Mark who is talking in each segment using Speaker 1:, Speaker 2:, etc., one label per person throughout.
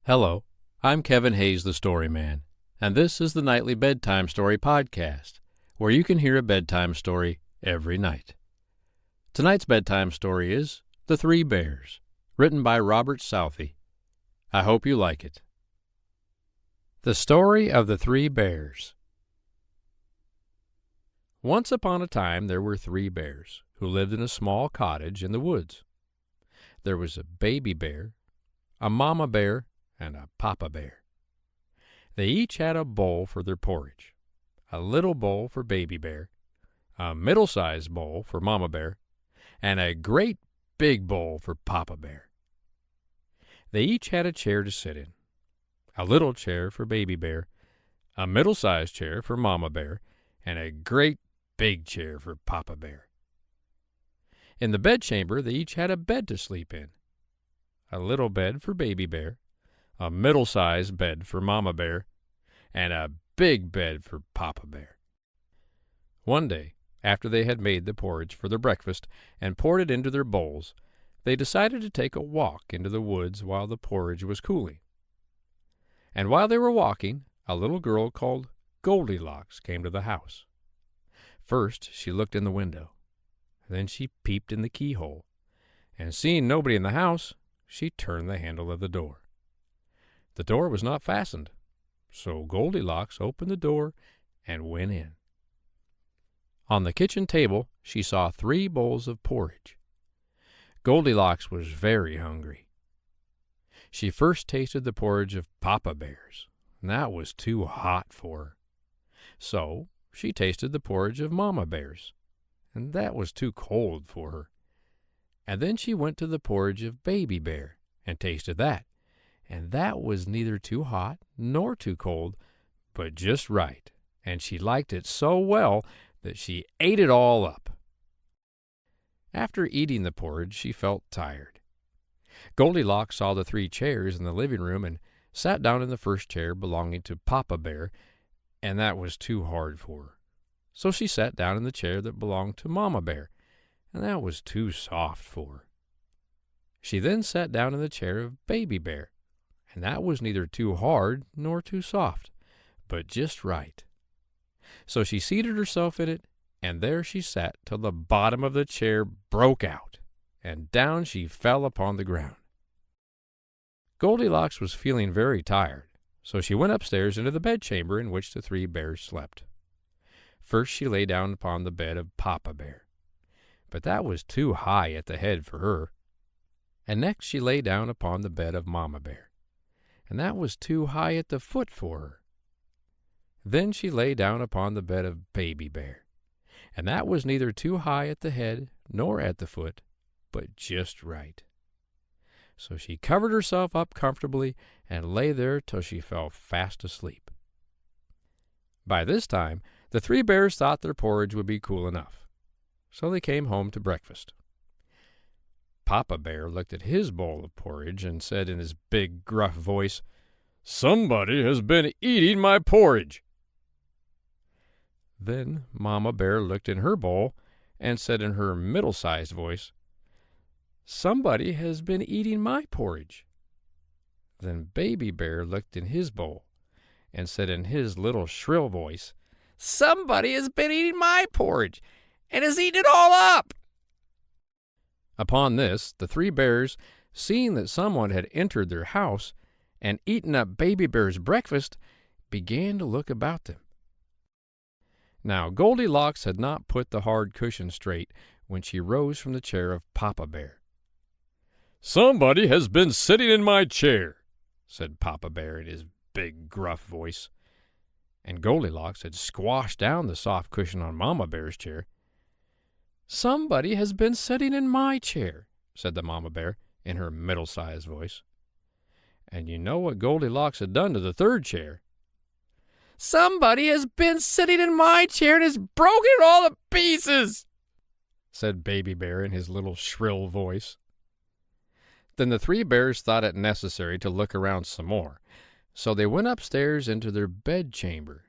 Speaker 1: Hello, I'm Kevin Hayes, the Story Man, and this is the Nightly Bedtime Story Podcast, where you can hear a bedtime story every night. Tonight's bedtime story is The Three Bears, written by Robert Southey. I hope you like it. The Story of the Three Bears. Once upon a time there were three bears who lived in a small cottage in the woods. There was a baby bear, a mama bear, and a papa bear. They each had a bowl for their porridge, a little bowl for baby bear, a middle-sized bowl for mama bear, and a great big bowl for papa bear. They each had a chair to sit in, a little chair for baby bear, a middle-sized chair for mama bear, and a great big chair for papa bear. In the bedchamber they each had a bed to sleep in, a little bed for baby bear, a middle-sized bed for mama bear, and a big bed for papa bear. One day, after they had made the porridge for their breakfast and poured it into their bowls, they decided to take a walk into the woods while the porridge was cooling. And while they were walking, a little girl called Goldilocks came to the house. First she looked in the window, then she peeped in the keyhole, and seeing nobody in the house, she turned the handle of the door. The door was not fastened, so Goldilocks opened the door and went in. On the kitchen table she saw 3 bowls of porridge. Goldilocks was very hungry. She first tasted the porridge of Papa Bear's, and that was too hot for her. So she tasted the porridge of Mama Bear's, and that was too cold for her. And then she went to the porridge of Baby Bear and tasted that, and that was neither too hot nor too cold, but just right, and she liked it so well that she ate it all up. After eating the porridge, she felt tired. Goldilocks saw the 3 chairs in the living room and sat down in the first chair belonging to Papa Bear, and that was too hard for her. So she sat down in the chair that belonged to Mama Bear, and that was too soft for her. She then sat down in the chair of Baby Bear, and that was neither too hard nor too soft, but just right. So she seated herself in it, and there she sat till the bottom of the chair broke out, and down she fell upon the ground. Goldilocks was feeling very tired, so she went upstairs into the bedchamber in which the 3 bears slept. First she lay down upon the bed of Papa Bear, but that was too high at the head for her. And next she lay down upon the bed of Mama Bear, and that was too high at the foot for her. Then she lay down upon the bed of Baby Bear, and that was neither too high at the head nor at the foot, but just right. So she covered herself up comfortably and lay there till she fell fast asleep. By this time, the 3 bears thought their porridge would be cool enough, so they came home to breakfast. Papa Bear looked at his bowl of porridge and said in his big, gruff voice, "Somebody has been eating my porridge." Then Mama Bear looked in her bowl and said in her middle-sized voice, "Somebody has been eating my porridge." Then Baby Bear looked in his bowl and said in his little shrill voice, "Somebody has been eating my porridge and has eaten it all up." Upon this, the 3 bears, seeing that someone had entered their house and eaten up Baby Bear's breakfast, began to look about them. Now Goldilocks had not put the hard cushion straight when she rose from the chair of Papa Bear. "Somebody has been sitting in my chair," said Papa Bear in his big, gruff voice. And Goldilocks had squashed down the soft cushion on Mama Bear's chair. "Somebody has been sitting in my chair," said the Mama Bear in her middle-sized voice. And you know what Goldilocks had done to the 3rd chair. "Somebody has been sitting in my chair and has broken it all to pieces," said Baby Bear in his little shrill voice. Then the 3 bears thought it necessary to look around some more, so they went upstairs into their bedchamber.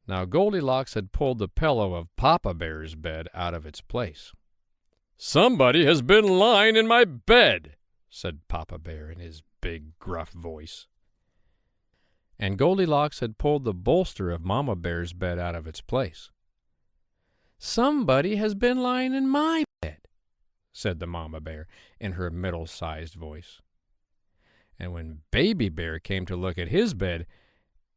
Speaker 1: Now Goldilocks had pulled the pillow of Papa Bear's bed out of its place. "Somebody has been lying in my bed," said Papa Bear in his big, gruff voice. And Goldilocks had pulled the bolster of Mama Bear's bed out of its place. "Somebody has been lying in my bed," said the Mama Bear in her middle-sized voice. And when Baby Bear came to look at his bed,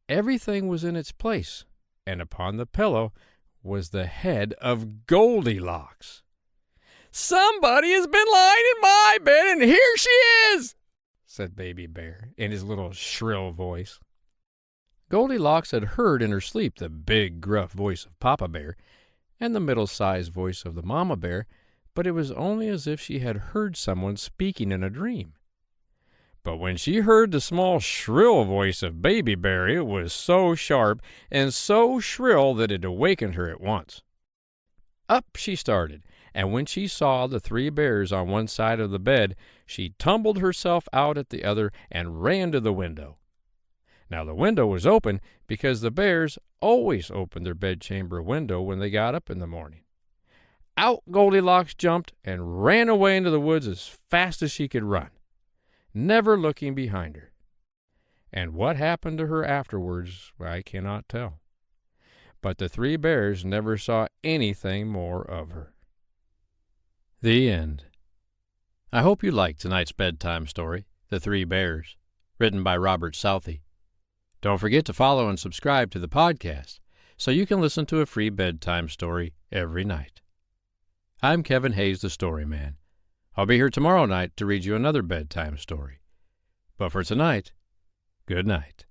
Speaker 1: everything was in its place, and upon the pillow was the head of Goldilocks. "Somebody has been lying in my bed, and here she is," said Baby Bear in his little shrill voice. Goldilocks had heard in her sleep the big, gruff voice of Papa Bear and the middle-sized voice of the Mama Bear, but it was only as if she had heard someone speaking in a dream. But when she heard the small, shrill voice of Baby Bear, it was so sharp and so shrill that it awakened her at once. Up she started, and when she saw the three bears on one side of the bed, she tumbled herself out at the other and ran to the window. Now the window was open because the bears always opened their bedchamber window when they got up in the morning. Out Goldilocks jumped and ran away into the woods as fast as she could run, never looking behind her. And what happened to her afterwards, I cannot tell. But the three bears never saw anything more of her. The end. I hope you liked tonight's bedtime story, The Three Bears, written by Robert Southey. Don't forget to follow and subscribe to the podcast so you can listen to a free bedtime story every night. I'm Kevin Hayes, the Story Man. I'll be here tomorrow night to read you another bedtime story. But for tonight, good night.